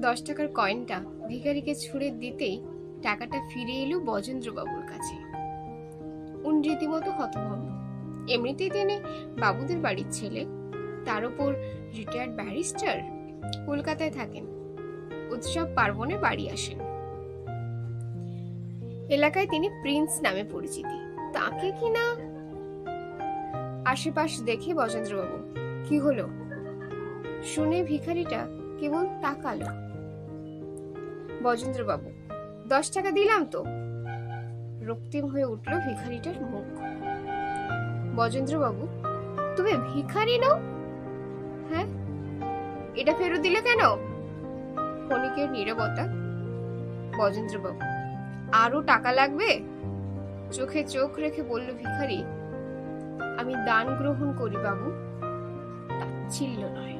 10 টাকার কয়েনটা ভিখারিকে ছুঁড়ে দিতেই টাকাটা ফিরে এলো বজেন্দ্রবাবুর কাছে। উনি রীতিমতো হতভম্ব। এমনিতেই তিনি বাবুদের বাড়ির ছেলে, তার উপর রিটায়ার্ড ব্যারিস্টার, কলকাতায় থাকেন, উৎসব পার্বণে বাড়ি আসেন। এলাকায় তিনি প্রিন্স নামে পরিচিতি, তাকে কিনা। আশেপাশ দেখে বজেন্দ্রবাবু, কি হলো শুনে ভিখারিটা কেবল তাকালো। বজেন্দ্রবাবু, 10 টাকা দিলাম তো। রক্তিম হয়ে উঠল ভিখারিটার মুখ। বজেন্দ্রবাবু, তুমি ভিখারি নও? হ্যাঁ, এটা ফেরত দিলে কেন? ক্ষণিকের নীরবতা। বজেন্দ্রবাবু, আরো টাকা লাগবে? চোখে চোখ রেখে বলল ভিখারি, আমি দান গ্রহণ করি বাবু, তাচ্ছিল্য নয়।